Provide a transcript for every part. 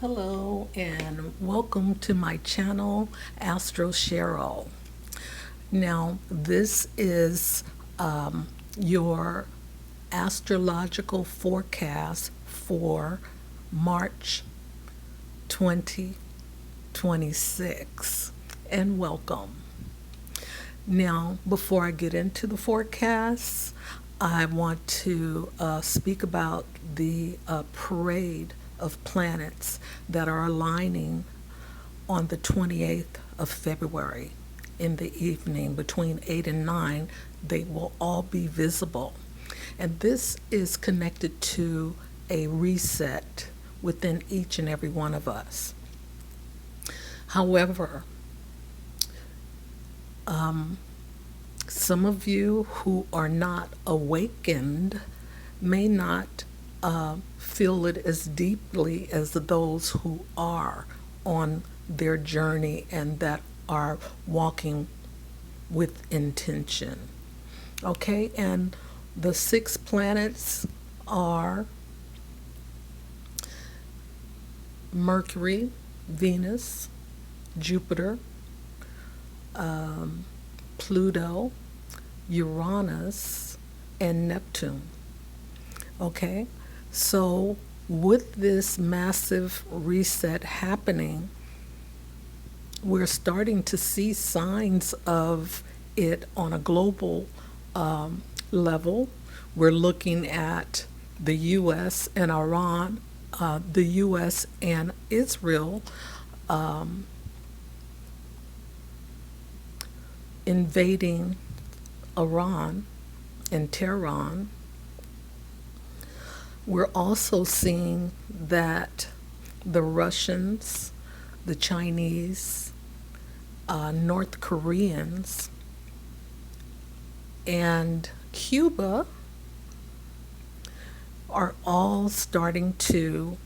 Hello and welcome to my channel, Astro Cheryl. Now, this is your astrological forecast for March 2026. And welcome. Now, before I get into the forecast, I want to speak about the parade of planets that are aligning on the 28th of February in the evening between 8 and 9. They will all be visible. And this is connected to a reset within each and every one of us. However, some of you who are not awakened may not feel it as deeply as those who are on their journey and that are walking with intention. Okay, and the 6 planets are Mercury, Venus, Jupiter, Pluto, Uranus, and Neptune. Okay, so with this massive reset happening, we're starting to see signs of it on a global level. We're looking at the U.S. and Iran, the U.S. and Israel invading Iran and Tehran. We're also seeing that the Russians, the Chinese, North Koreans, and Cuba are all starting to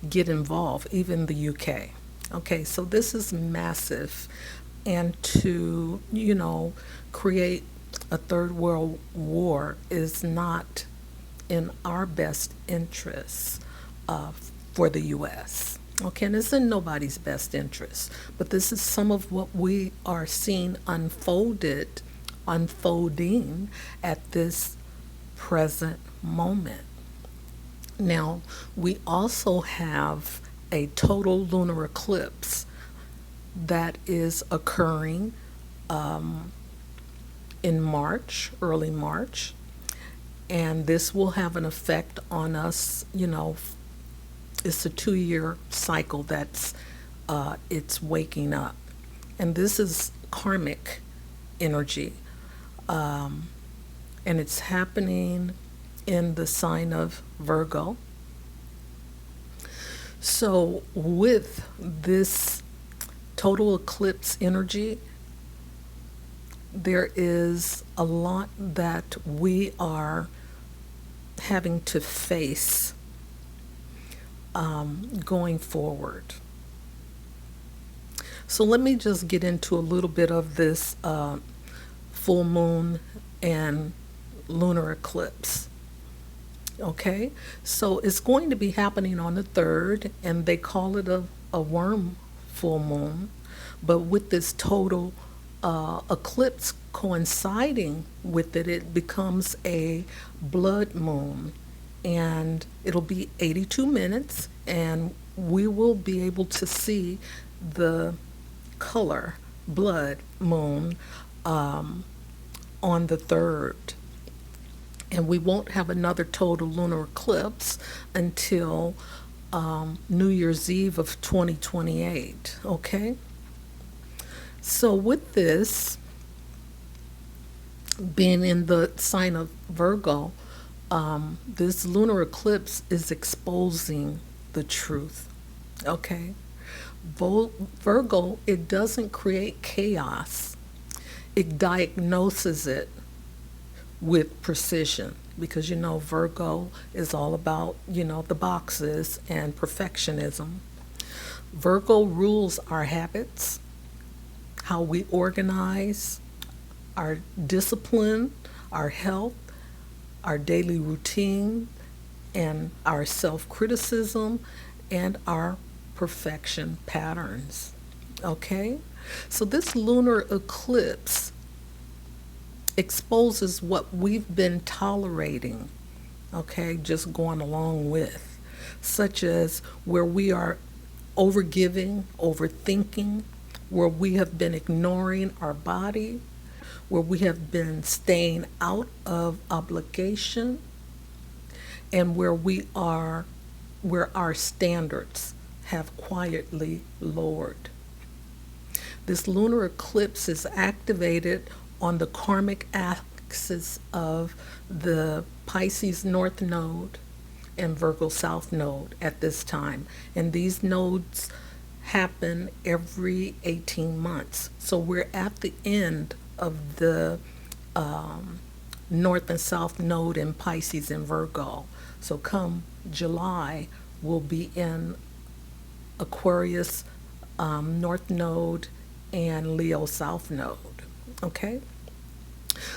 get involved, even the UK. Okay, so this is massive. And to, create a third world war is not in our best interests for the U.S. Okay, and it's in nobody's best interest. But this is some of what we are seeing unfolding at this present moment. Now, we also have a total lunar eclipse that is occurring in March, early March, and this will have an effect on us. It's a 2-year cycle that's it's waking up, and this is karmic energy, and it's happening in the sign of Virgo. So with this total eclipse energy, there is a lot that we are having to face going forward. So let me just get into a little bit of this full moon and lunar eclipse. Okay, so it's going to be happening on the 3rd, and they call it a worm full moon. But with this total eclipse coinciding with it, it becomes a blood moon, and it'll be 82 minutes, and we will be able to see the color blood moon on the 3rd. And we won't have another total lunar eclipse until New Year's Eve of 2028. Okay? So with this being in the sign of Virgo, this lunar eclipse is exposing the truth. Okay? Virgo, it doesn't create chaos. It diagnoses it with precision, because Virgo is all about the boxes and perfectionism. Virgo rules our habits, how we organize, our discipline, our health, our daily routine, and our self-criticism, and our perfection patterns. Okay? So this lunar eclipse exposes what we've been tolerating, okay, just going along with, such as where we are overgiving, overthinking, where we have been ignoring our body, where we have been staying out of obligation, and where our standards have quietly lowered. This lunar eclipse is activated on the karmic axis of the Pisces North Node and Virgo South Node at this time. And these nodes happen every 18 months. So we're at the end of the North and South Node in Pisces and Virgo. So come July, we'll be in Aquarius North Node and Leo South Node. Okay?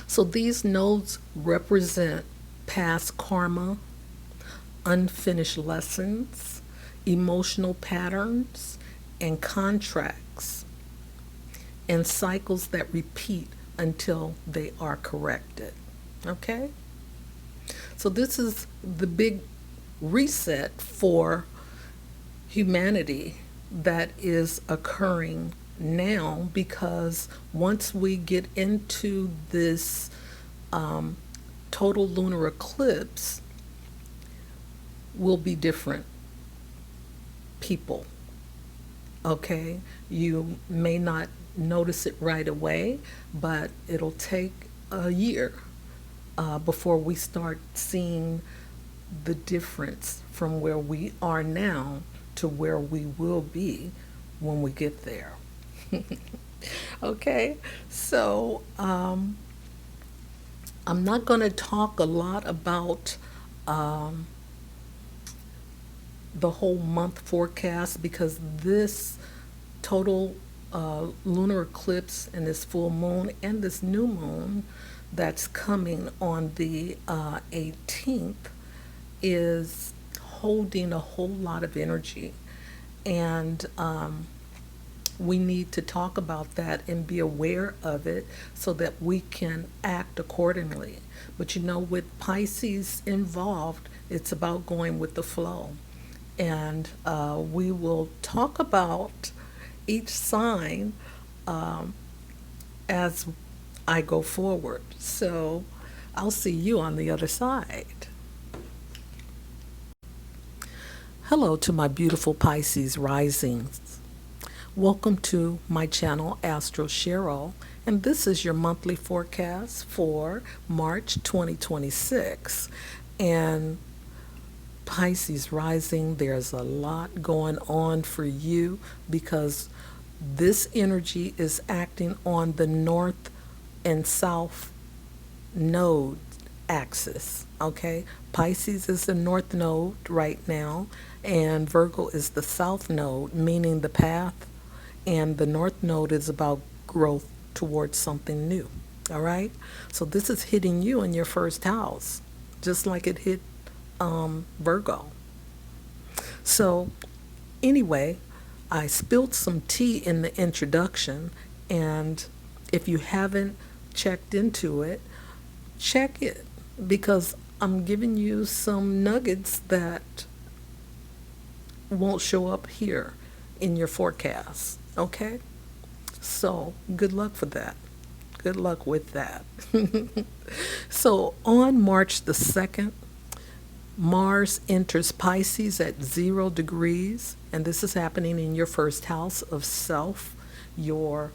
So these nodes represent past karma, unfinished lessons, emotional patterns, and contracts, and cycles that repeat until they are corrected. Okay? So this is the big reset for humanity that is occurring now, because once we get into this total lunar eclipse, we'll be different people. Okay? You may not notice it right away, but it'll take a year before we start seeing the difference from where we are now to where we will be when we get there. Okay, so I'm not going to talk a lot about the whole month forecast, because this total lunar eclipse and this full moon and this new moon that's coming on the 18th is holding a whole lot of energy. And we need to talk about that and be aware of it so that we can act accordingly. But you know, with Pisces involved, it's about going with the flow. And we will talk about each sign as I go forward. So I'll see you on the other side. Hello to my beautiful Pisces risings. Welcome to my channel, Astro Cheryl, and this is your monthly forecast for March 2026. And Pisces rising, there's a lot going on for you, because this energy is acting on the north and south node axis. Okay, Pisces is the north node right now, and Virgo is the south node, meaning the path, and the north node is about growth towards something new. All right, so this is hitting you in your first house, just like it hit Virgo. So anyway, I spilled some tea in the introduction, and if you haven't checked into it, check it, because I'm giving you some nuggets that won't show up here in your forecast. Okay? So good luck for that. Good luck with that. So on March the 2nd, Mars enters Pisces at 0 degrees, and this is happening in your first house of self, your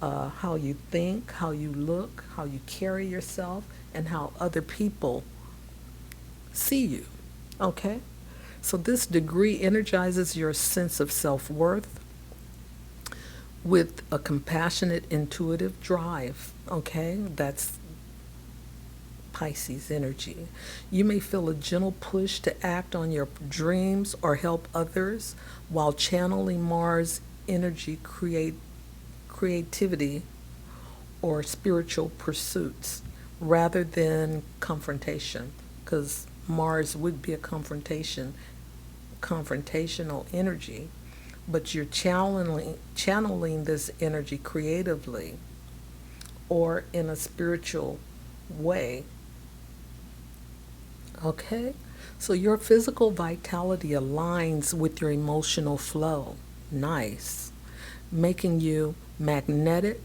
how you think, how you look, how you carry yourself, and how other people see you. Okay? So this degree energizes your sense of self-worth with a compassionate, intuitive drive. Okay? That's Pisces energy. You may feel a gentle push to act on your dreams or help others, while channeling Mars energy creativity or spiritual pursuits rather than confrontation, because Mars would be a confrontation confrontational energy, but you're channeling this energy creatively or in a spiritual way. Okay? So your physical vitality aligns with your emotional flow. Nice. Making you magnetic,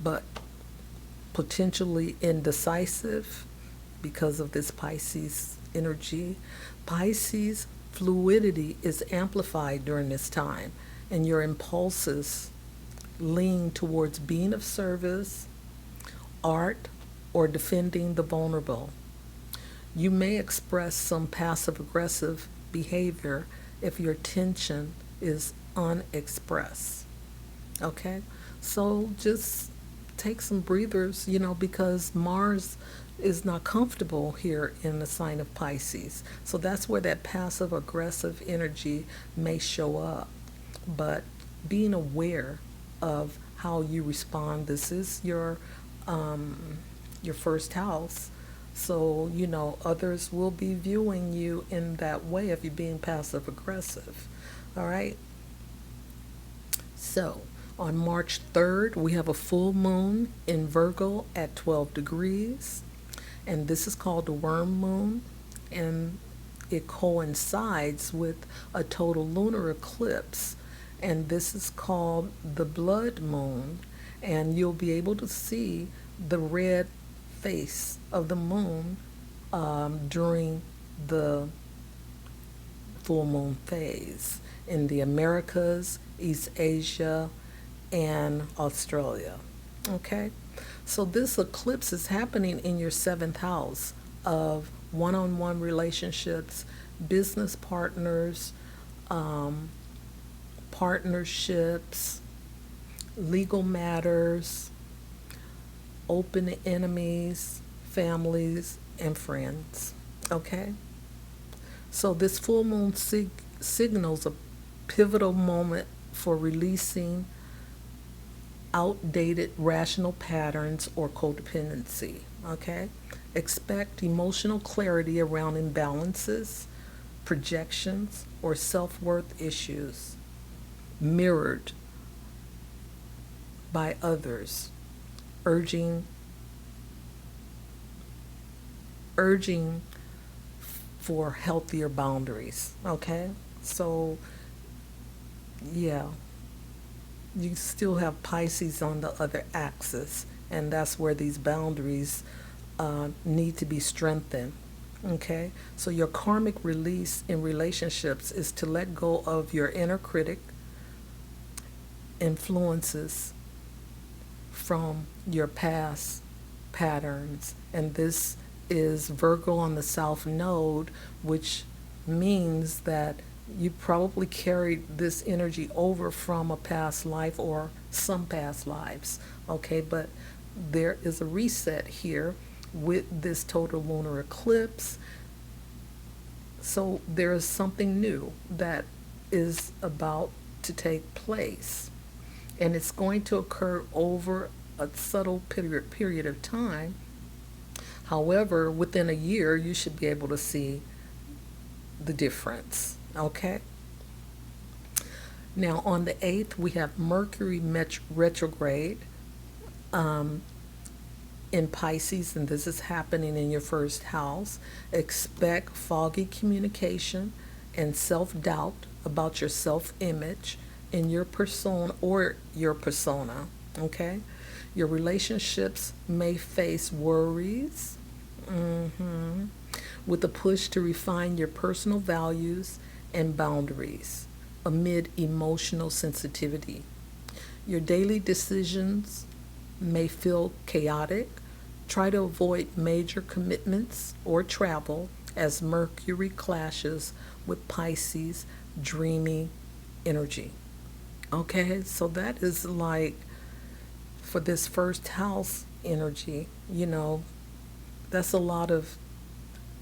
but potentially indecisive because of this Pisces energy. Pisces fluidity is amplified during this time, and your impulses lean towards being of service, art, or defending the vulnerable. You may express some passive aggressive behavior if your tension is unexpressed. Okay? So just take some breathers, because Mars is not comfortable here in the sign of Pisces. So that's where that passive aggressive energy may show up. But being aware of how you respond, this is your first house. So, others will be viewing you in that way if you're being passive aggressive. All right? So, on March 3rd, we have a full moon in Virgo at 12 degrees. And this is called the worm moon. And it coincides with a total lunar eclipse. And this is called the blood moon. And you'll be able to see the red face of the moon during the full moon phase in the Americas, East Asia, and Australia. Okay? So this eclipse is happening in your seventh house of one-on-one relationships, business partners, partnerships, legal matters, open enemies, families, and friends. Okay? So this full moon signals a pivotal moment for releasing outdated rational patterns or codependency. Okay? Expect emotional clarity around imbalances, projections, or self-worth issues mirrored by others, urging for healthier boundaries. Okay? So, yeah, you still have Pisces on the other axis, and that's where these boundaries need to be strengthened. Okay? So, your karmic release in relationships is to let go of your inner critic, influences from your past patterns, and this is Virgo on the South Node, which means that you probably carried this energy over from a past life or some past lives. Okay, but there is a reset here with this total lunar eclipse. So there is something new that is about to take place. And it's going to occur over a subtle period of time. However, within a year, you should be able to see the difference. Okay? Now, on the 8th, we have Mercury retrograde in Pisces, and this is happening in your first house. Expect foggy communication and self-doubt about your self-image in your persona or your persona. Okay? Your relationships may face worries with a push to refine your personal values and boundaries amid emotional sensitivity. Your daily decisions may feel chaotic. Try to avoid major commitments or travel as Mercury clashes with Pisces' dreamy energy. Okay, so that is like for this first house energy, that's a lot of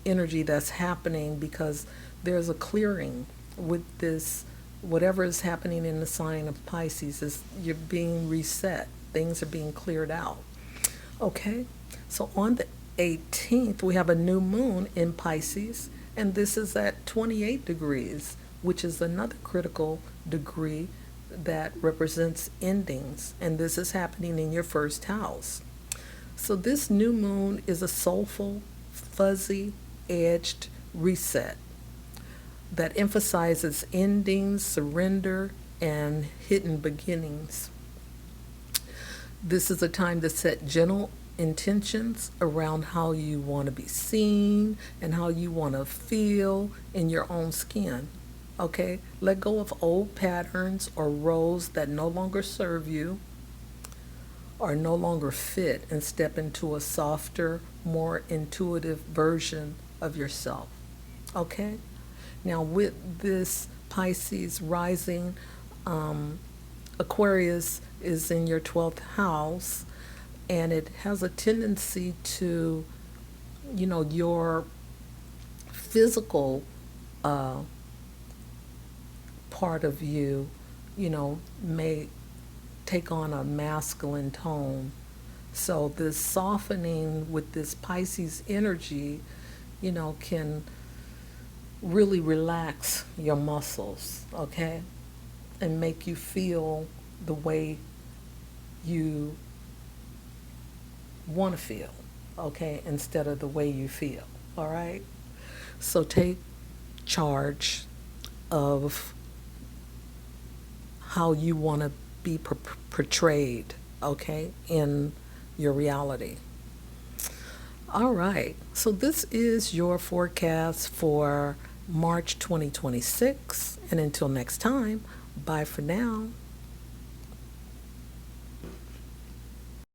energy that's happening because there's a clearing with this. Whatever is happening in the sign of Pisces is you're being reset. Things are being cleared out. Okay, so on the 18th, we have a new moon in Pisces And this is at 28 degrees, which is another critical degree that represents endings. And this is happening in your first house. So this new moon is a soulful, fuzzy, edged reset that emphasizes endings, surrender, and hidden beginnings. This is a time to set gentle intentions around how you want to be seen and how you want to feel in your own skin. Okay? Let go of old patterns or roles that no longer serve you or no longer fit and step into a softer, more intuitive version of yourself. Okay? Now, with this Pisces rising, Aquarius is in your 12th house, and it has a tendency to, your physical part of you, may take on a masculine tone. So this softening with this Pisces energy, can really relax your muscles, okay? And make you feel the way you want to feel, okay? Instead of the way you feel, all right? So take charge of how you want to be portrayed, okay, in your reality. All right, so this is your forecast for March 2026. And until next time, bye for now.